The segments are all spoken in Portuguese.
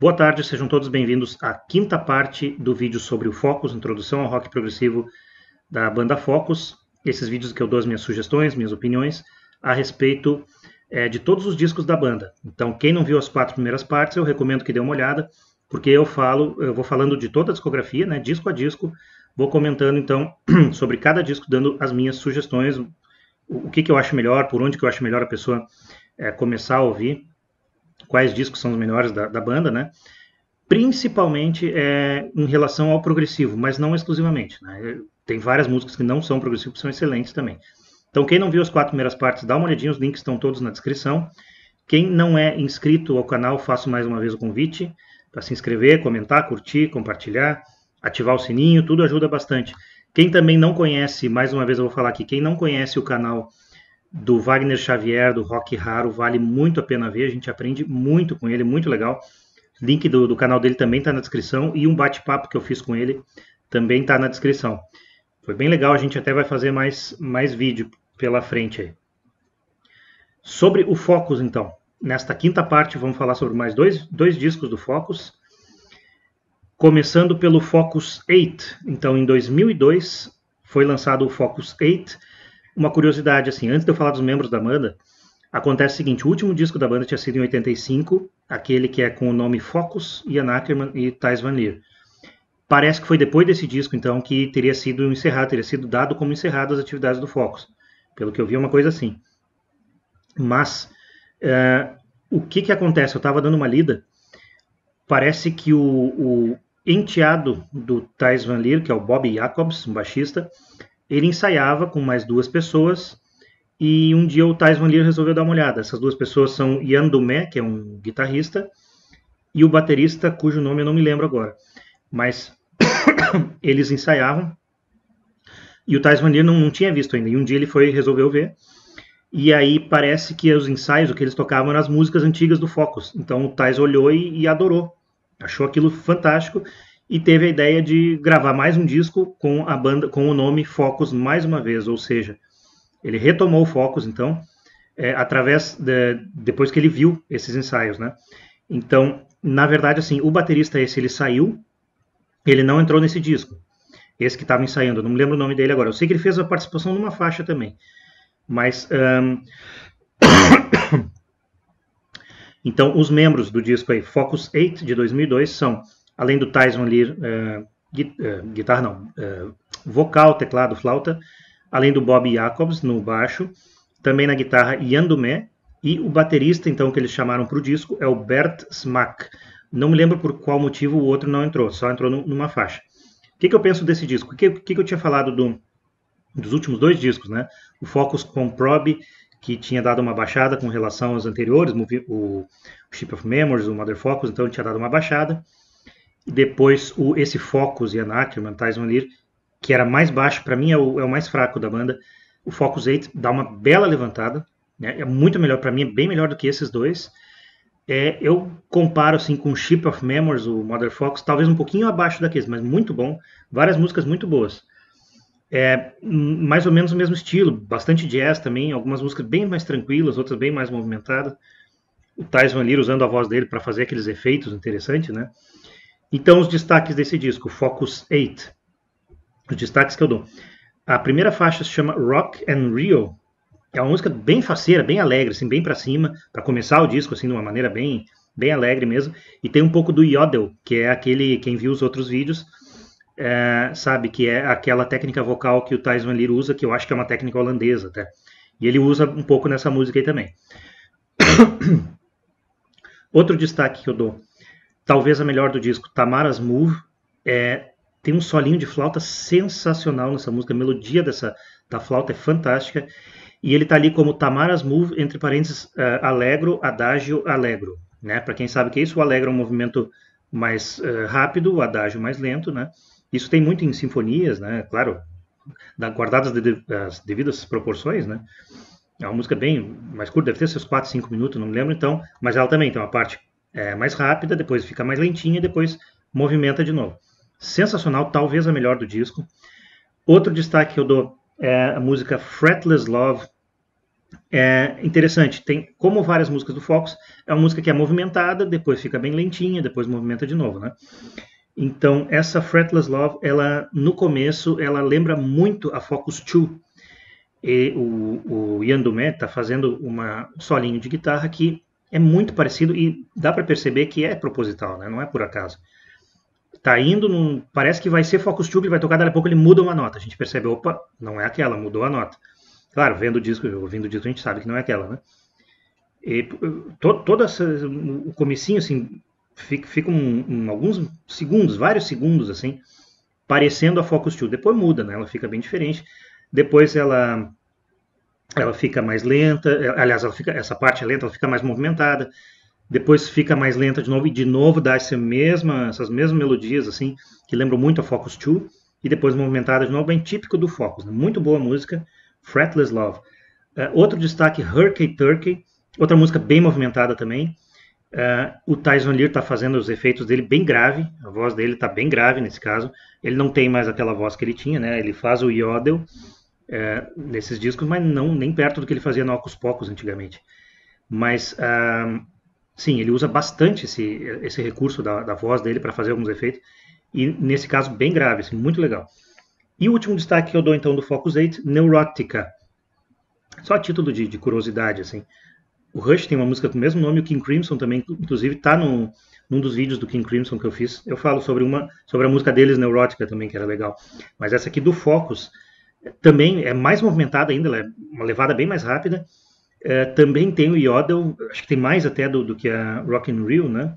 Boa tarde, sejam todos bem-vindos à quinta parte do vídeo sobre o Focus, introdução ao rock progressivo da banda Focus. Esses vídeos que eu dou as minhas sugestões, minhas opiniões a respeito de todos os discos da banda. Então, quem não viu as 4 primeiras partes, eu recomendo que dê uma olhada, porque eu vou falando de toda a discografia, né, disco a disco, vou comentando então sobre cada disco, dando as minhas sugestões, o que eu acho melhor, por onde que eu acho melhor a pessoa começar a ouvir, quais discos são os melhores da banda, né? Principalmente em relação ao progressivo, mas não exclusivamente, né? Tem várias músicas que não são progressivas, que são excelentes também. Então, quem não viu as 4 primeiras partes, dá uma olhadinha, os links estão todos na descrição. Quem não é inscrito ao canal, faço mais uma vez o convite para se inscrever, comentar, curtir, compartilhar, ativar o sininho, tudo ajuda bastante. Quem também não conhece, mais uma vez eu vou falar aqui, quem não conhece o canal do Wagner Xavier, do Rock Raro, vale muito a pena ver, a gente aprende muito com ele, muito legal. Link do canal dele também está na descrição e um bate-papo que eu fiz com ele também está na descrição. Foi bem legal, a gente até vai fazer mais vídeo pela frente aí. Sobre o Focus, então. Nesta quinta parte vamos falar sobre mais dois discos do Focus. Começando pelo Focus 8. Então, em 2002, foi lançado o Focus 8. Uma curiosidade, assim, antes de eu falar dos membros da banda, acontece o seguinte, o último disco da banda tinha sido em 85, aquele que é com o nome Focus, Ian Ackerman e Thijs Van Lier. Parece que foi depois desse disco, então, que teria sido encerrado, teria sido dado como encerrado as atividades do Focus. Pelo que eu vi, é uma coisa assim. Mas, o que acontece? Eu estava dando uma lida, parece que o enteado do Thijs Van Lier, que é o Bob Jacobs, um baixista, ele ensaiava com mais 2 pessoas e um dia o Thijs Van Lier resolveu dar uma olhada. Essas 2 pessoas são Ian Dumé, que é um guitarrista, e o baterista, cujo nome eu não me lembro agora. Mas eles ensaiavam e o Thijs Van Lier não tinha visto ainda. E um dia ele resolveu ver. E aí parece que os ensaios, o que eles tocavam eram as músicas antigas do Focus. Então o Thijs olhou e adorou. Achou aquilo fantástico. E teve a ideia de gravar mais um disco com a banda, com o nome Focus mais uma vez, ou seja, ele retomou o Focus, então, depois que ele viu esses ensaios, né? Então, na verdade, assim, o baterista ele saiu, ele não entrou nesse disco, esse que estava ensaiando, eu não me lembro o nome dele agora, eu sei que ele fez a participação numa faixa também, mas, então, os membros do disco aí, Focus 8, de 2002, são além do Thijs Van Lier, vocal, teclado, flauta, além do Bob Jacobs no baixo, também na guitarra Ian Dumé, e o baterista, então, que eles chamaram para o disco é o Bert Smack. Não me lembro por qual motivo o outro não entrou, só entrou numa faixa. O que eu penso desse disco? O que eu tinha falado dos últimos 2 discos, né? O Focus com Probe, que tinha dado uma baixada com relação aos anteriores, o Ship of Memories, o Mother Focus, então tinha dado uma baixada. E depois esse Focus, Ian Ackerman, Thijs Van Lier, que era mais baixo, para mim é o mais fraco da banda. O Focus 8 dá uma bela levantada, né? É muito melhor, para mim é bem melhor do que esses 2. Eu comparo assim com o Ship of Memories, o Mother Focus, talvez um pouquinho abaixo daqueles, mas muito bom, várias músicas muito boas. Mais ou menos o mesmo estilo, bastante jazz também, algumas músicas bem mais tranquilas, outras bem mais movimentadas. O Thijs Van Lier usando a voz dele para fazer aqueles efeitos interessantes, né? Então, os destaques desse disco, Focus 8. Os destaques que eu dou. A primeira faixa se chama Rock and Rio. É uma música bem faceira, bem alegre, assim, bem pra cima, para começar o disco assim de uma maneira bem alegre mesmo. E tem um pouco do yodel, que é aquele, quem viu os outros vídeos, sabe que é aquela técnica vocal que o Thijs Van Lier usa, que eu acho que é uma técnica holandesa até. E ele usa um pouco nessa música aí também. Outro destaque que eu dou, talvez a melhor do disco, Tamara's Move, tem um solinho de flauta sensacional nessa música, a melodia da flauta é fantástica, e ele está ali como Tamara's Move, entre parênteses, allegro, adagio, allegro, né? Para quem sabe o que é isso, o allegro é um movimento mais rápido, o adagio mais lento, né? Isso tem muito em sinfonias, né? Claro, guardadas as devidas proporções, né? É uma música bem mais curta, deve ter seus 4, 5 minutos, não me lembro então, mas ela também tem uma parte mais rápida, depois fica mais lentinha, depois movimenta de novo. Sensacional, talvez a melhor do disco. Outro destaque que eu dou é a música Fretless Love. É interessante, tem, como várias músicas do Focus, é uma música que é movimentada, depois fica bem lentinha, depois movimenta de novo, né? Então, essa Fretless Love, ela, no começo, ela lembra muito a Focus 2. E o Ian Dumet está fazendo um solinho de guitarra que é muito parecido e dá para perceber que é proposital, né? Não é por acaso. Tá indo, parece que vai ser Focus 2, ele vai tocar, daqui a pouco ele muda uma nota. A gente percebe, opa, não é aquela, mudou a nota. Claro, vendo o disco, ouvindo o disco, a gente sabe que não é aquela, né? E todo o comecinho, assim, fica alguns segundos, vários segundos, assim, parecendo a Focus 2. Depois muda, né? Ela fica bem diferente. Depois ela fica mais lenta, aliás, essa parte é lenta, ela fica mais movimentada. Depois fica mais lenta de novo, e de novo dá essas mesmas melodias, assim, que lembram muito a Focus 2, e depois movimentada de novo, bem típico do Focus, né? Muito boa música, Fretless Love. Outro destaque, Hurricane Turkey, outra música bem movimentada também. O Tyson Lear está fazendo os efeitos dele bem grave, a voz dele está bem grave nesse caso, ele não tem mais aquela voz que ele tinha, né? Ele faz o yodel nesses discos, mas não nem perto do que ele fazia no Hocus Pocus antigamente. Mas sim, ele usa bastante esse recurso da voz dele para fazer alguns efeitos, e nesse caso bem grave, assim, muito legal. E o último destaque que eu dou então do Focus 8, Neurotica. Só a título de curiosidade, assim. O Rush tem uma música com o mesmo nome, o King Crimson também, inclusive está num dos vídeos do King Crimson que eu fiz. Eu falo sobre a música deles, Neurotica, também, que era legal. Mas essa aqui do Focus também é mais movimentada ainda, ela é uma levada bem mais rápida. Também tem o yodel, acho que tem mais até do que a Rock and Reel, né?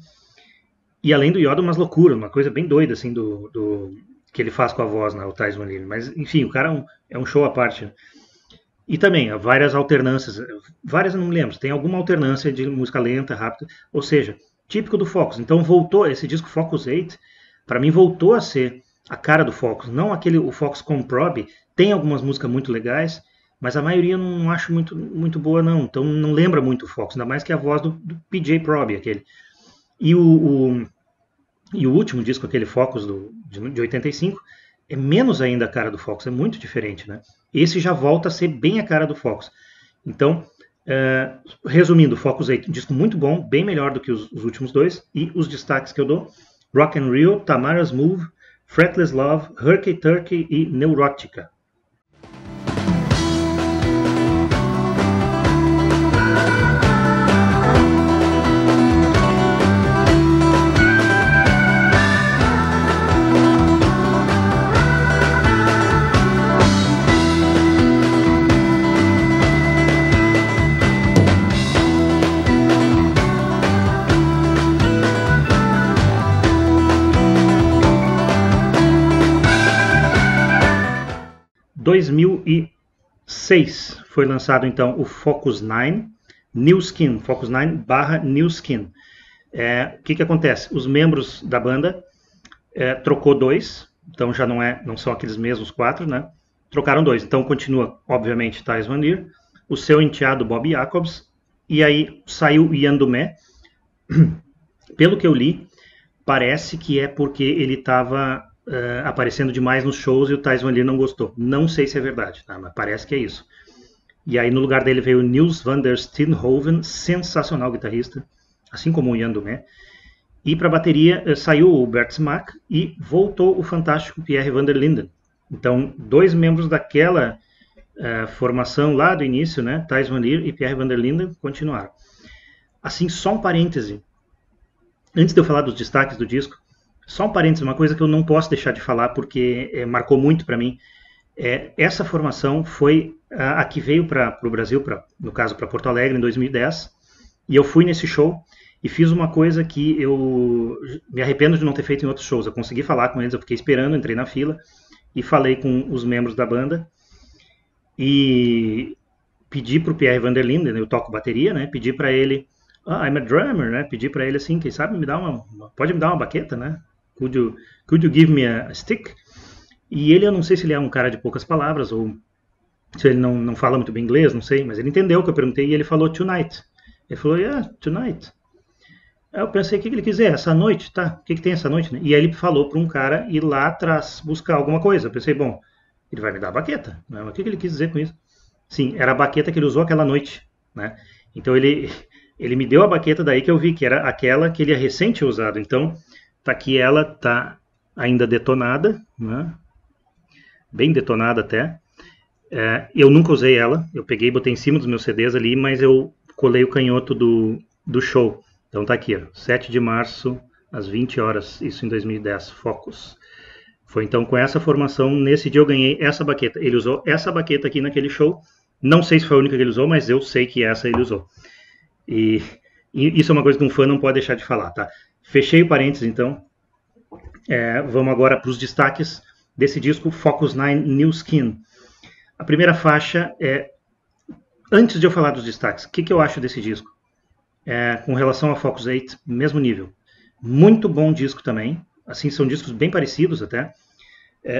E além do yodel, umas loucuras, uma coisa bem doida, assim, que ele faz com a voz, né, o Tyson Lear. Mas, enfim, o cara é um show à parte, né? E também, várias alternâncias, várias eu não me lembro, tem alguma alternância de música lenta, rápida, ou seja, típico do Focus. Então voltou, esse disco Focus 8, para mim voltou a ser a cara do Focus, não o Focus com Probe, tem algumas músicas muito legais, mas a maioria eu não acho muito boa não, então não lembra muito o Focus, ainda mais que a voz do PJ Probe, aquele. E o último disco, aquele Focus de 85, é menos ainda a cara do Focus, é muito diferente, né? Esse já volta a ser bem a cara do Focus. Então, resumindo, Focus 8, um disco muito bom, bem melhor do que os últimos dois, e os destaques que eu dou, Rock and Reel, Tamara's Move, Fretless Love, Hurricane Turkey e Neurotica. Em 2006 foi lançado então o Focus 9 New Skin, Focus 9/New Skin. O que acontece? Os membros da banda trocou 2, então já não são aqueles mesmos 4, né? Trocaram 2, então continua, obviamente, Tyson Lear, o seu enteado Bob Jacobs, e aí saiu Ian Dumet. Pelo que eu li, parece que é porque ele estava aparecendo demais nos shows e o Tyson Lear não gostou. Não sei se é verdade, tá? Mas parece que é isso. E aí no lugar dele veio o Niels van der Steenhoven, sensacional guitarrista, assim como o Ian Dumet. E para a bateria saiu o Bert Smaak e voltou o fantástico Pierre van der Linden. Então, 2 membros daquela formação lá do início, né, Tyson Lear e Pierre van der Linden, continuaram. Assim, só um parêntese. Antes de eu falar dos destaques do disco, só um parênteses, uma coisa que eu não posso deixar de falar porque marcou muito para mim. Essa formação foi a que veio para o Brasil, no caso para Porto Alegre, em 2010, e eu fui nesse show e fiz uma coisa que eu me arrependo de não ter feito em outros shows. Eu consegui falar com eles, eu fiquei esperando, entrei na fila e falei com os membros da banda e pedi para o Pierre van der Linden, eu toco bateria, né? Pedi para ele, I'm a drummer, né? Pedi para ele assim, quem sabe pode me dar uma baqueta, né? Could you give me a stick? E ele, eu não sei se ele é um cara de poucas palavras ou se ele não fala muito bem inglês, não sei, mas ele entendeu o que eu perguntei e ele falou tonight. Ele falou, yeah, tonight. Aí eu pensei, o que ele quiser? Essa noite, tá? O que tem essa noite, né? E aí ele falou para um cara ir lá atrás buscar alguma coisa. Eu pensei, bom, ele vai me dar a baqueta, né? Mas o que ele quis dizer com isso? Sim, era a baqueta que ele usou aquela noite né? Então ele me deu a baqueta daí que eu vi que era aquela que ele é recente usado. Então tá aqui, ela tá ainda detonada, né? Bem detonada até. Eu nunca usei ela, eu peguei e botei em cima dos meus CDs ali, mas eu colei o canhoto do show. Então tá aqui, ó, 7 de março, às 20 horas, isso em 2010, Focus. Foi então com essa formação, nesse dia eu ganhei essa baqueta. Ele usou essa baqueta aqui naquele show. Não sei se foi a única que ele usou, mas eu sei que essa ele usou. E isso é uma coisa que um fã não pode deixar de falar, tá? Fechei o parênteses, então. Vamos agora para os destaques desse disco, Focus 9 New Skin. A primeira faixa é... Antes de eu falar dos destaques, o que eu acho desse disco? Com relação ao Focus 8, mesmo nível. Muito bom disco também. Assim, são discos bem parecidos até.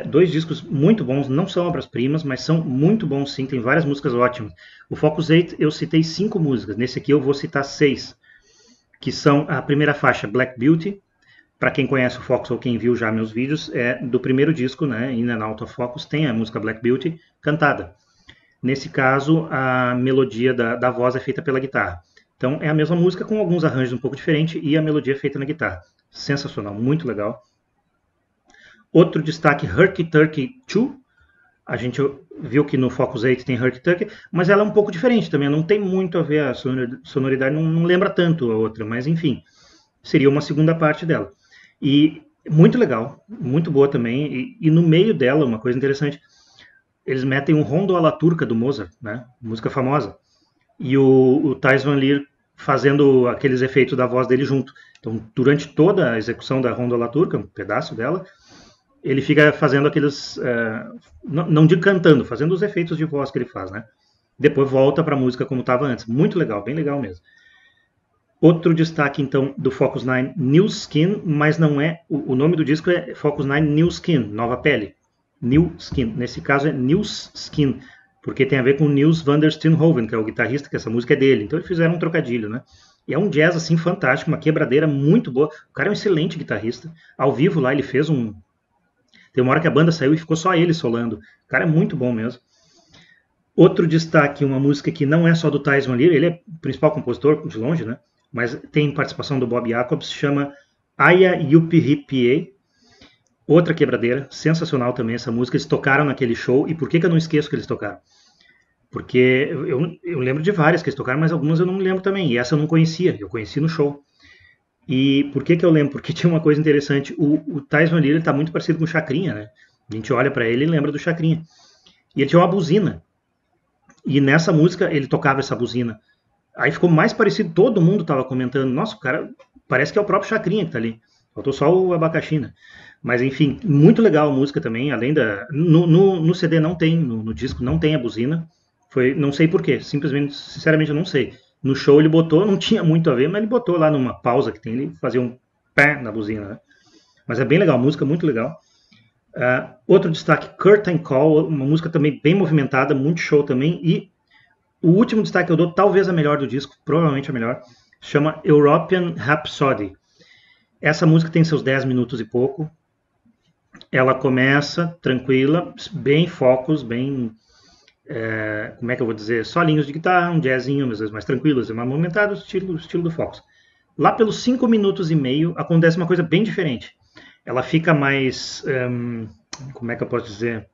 Dois discos muito bons, não são obras-primas, mas são muito bons sim, tem várias músicas ótimas. O Focus 8 eu citei 5 músicas, nesse aqui eu vou citar 6, que são a primeira faixa, Black Beauty. Para quem conhece o Focus ou quem viu já meus vídeos, do primeiro disco, né, In and Out of Focus, tem a música Black Beauty cantada. Nesse caso, a melodia da voz é feita pela guitarra. Então é a mesma música com alguns arranjos um pouco diferentes e a melodia é feita na guitarra. Sensacional, muito legal. Outro destaque, Herky Turkey 2. A gente viu que no Focus 8 tem Herky Turkey, mas ela é um pouco diferente também, não tem muito a ver, a sonoridade não lembra tanto a outra, mas enfim, seria uma segunda parte dela. E muito legal, muito boa também, e no meio dela, uma coisa interessante, eles metem um Rondo à la Turca do Mozart, né? Música famosa, e o Thijs van Lier fazendo aqueles efeitos da voz dele junto. Então, durante toda a execução da Rondo à la Turca, um pedaço dela, ele fica fazendo aqueles... não digo cantando, fazendo os efeitos de voz que ele faz, né? Depois volta para a música como estava antes. Muito legal, bem legal mesmo. Outro destaque, então, do Focus 9, New Skin, mas não é... O nome do disco é Focus 9 New Skin, Nova Pele. New Skin. Nesse caso é News Skin, porque tem a ver com Niels van der Steenhoven, que é o guitarrista, que essa música é dele. Então eles fizeram um trocadilho, né? E é um jazz, assim, fantástico, uma quebradeira muito boa. O cara é um excelente guitarrista. Ao vivo lá ele fez um... Tem uma hora que a banda saiu e ficou só ele solando. O cara é muito bom mesmo. Outro destaque, uma música que não é só do Thijs van Lier, ele é o principal compositor, de longe, né? Mas tem participação do Bob Jacobs, chama Aya Yuppie. Outra quebradeira, sensacional também essa música. Eles tocaram naquele show. E por que eu não esqueço que eles tocaram? Porque eu lembro de várias que eles tocaram, mas algumas eu não me lembro também. E essa eu não conhecia, eu conheci no show. E por que eu lembro? Porque tinha uma coisa interessante. O Thijs van Lier está muito parecido com o Chacrinha, né? A gente olha para ele e lembra do Chacrinha. E ele tinha uma buzina. E nessa música ele tocava essa buzina. Aí ficou mais parecido, todo mundo estava comentando. Nossa, o cara parece que é o próprio Chacrinha que está ali. Faltou só o abacaxi, né? Mas enfim, muito legal a música também. Além da... No CD não tem, no disco não tem a buzina. Não sei porquê, simplesmente, sinceramente eu não sei. No show ele botou, não tinha muito a ver, mas ele botou lá numa pausa que tem, ele fazia um pé na buzina, né? Mas é bem legal, a música muito legal. Outro destaque, Curtain Call, uma música também bem movimentada, muito show também. E o último destaque que eu dou, talvez a melhor do disco, provavelmente a melhor, chama European Rhapsody. Essa música tem seus 10 minutos e pouco. Ela começa tranquila, bem focus, bem... como é que eu vou dizer? Solinhos de guitarra, um jazzinho, às vezes mais tranquilo, às vezes mais movimentado, estilo do Focus. Lá pelos 5 minutos e meio acontece uma coisa bem diferente. Ela fica mais... como é que eu posso dizer?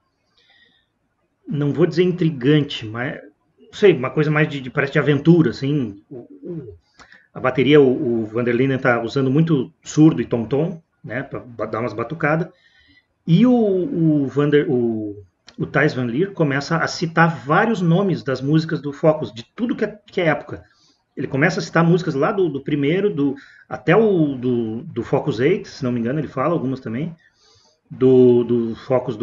Não vou dizer intrigante, mas... Não sei, uma coisa mais parece de aventura, assim. A bateria, o Van der Linden está usando muito surdo e tom-tom, né, para dar umas batucadas. E o Thijs van Lier começa a citar vários nomes das músicas do Focus, de tudo que é época. Ele começa a citar músicas lá do primeiro, até do Focus 8, se não me engano, ele fala algumas também, do Focus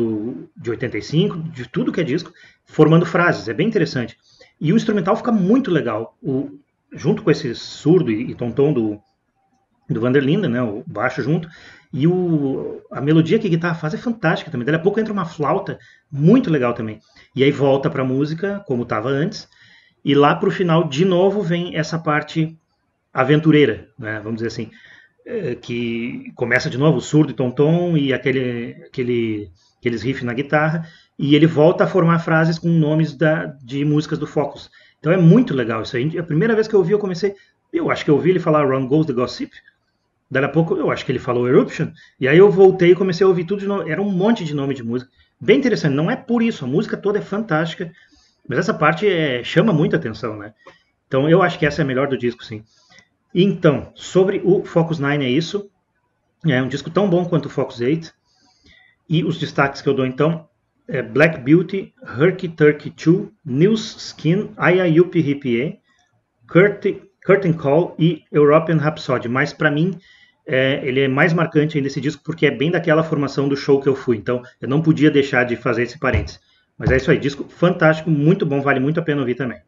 de 85, de tudo que é disco, formando frases, é bem interessante. E o instrumental fica muito legal, junto com esse surdo e tom-tom do Van der Linden, né, o baixo junto, e a melodia que a guitarra faz é fantástica também. Daí a pouco entra uma flauta, muito legal também. E aí volta para a música, como estava antes, e lá para o final, de novo, vem essa parte aventureira, né, vamos dizer assim, que começa de novo o surdo e tom-tom e aqueles riffs na guitarra, e ele volta a formar frases com nomes de músicas do Focus. Então é muito legal isso aí. A primeira vez que eu ouvi, eu acho que eu ouvi ele falar Around Goes the Gossip. Daí a pouco eu acho que ele falou Eruption. E aí eu voltei e comecei a ouvir tudo de novo. Era um monte de nome de música. Bem interessante. Não é por isso. A música toda é fantástica. Mas essa parte chama muita atenção, né? Então eu acho que essa é a melhor do disco, sim. Então, sobre o Focus 9 é isso. É um disco tão bom quanto o Focus 8. E os destaques que eu dou então é Black Beauty, Herky Turkey 2, News Skin, IIUP Hippie, Curtain Call e European Rhapsody. Mas para mim ele é mais marcante ainda esse disco porque é bem daquela formação do show que eu fui. Então eu não podia deixar de fazer esse parênteses. Mas é isso aí, disco fantástico, muito bom, vale muito a pena ouvir também.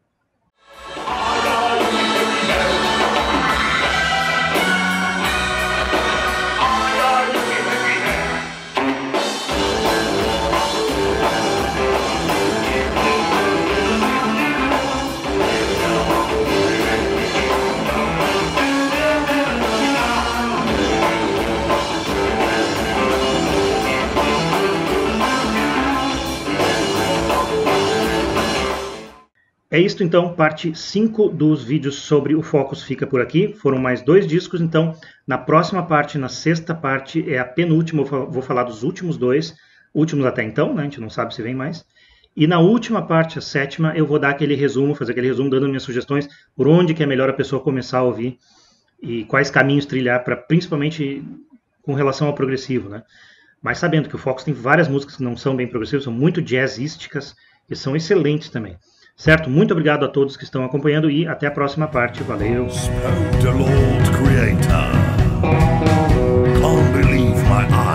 É isso então, parte 5 dos vídeos sobre o Focus fica por aqui. Foram mais 2 discos, então na próxima parte, na sexta parte, é a penúltima, eu vou falar dos últimos 2, últimos até então, né? A gente não sabe se vem mais. E na última parte, a sétima, eu vou dar aquele resumo, fazer aquele resumo dando minhas sugestões por onde que é melhor a pessoa começar a ouvir e quais caminhos trilhar, principalmente com relação ao progressivo, né? Mas sabendo que o Focus tem várias músicas que não são bem progressivas, são muito jazzísticas e são excelentes também. Certo? Muito obrigado a todos que estão acompanhando e até a próxima parte. Valeu! Spoke the Lord Creator. Can't believe my eyes.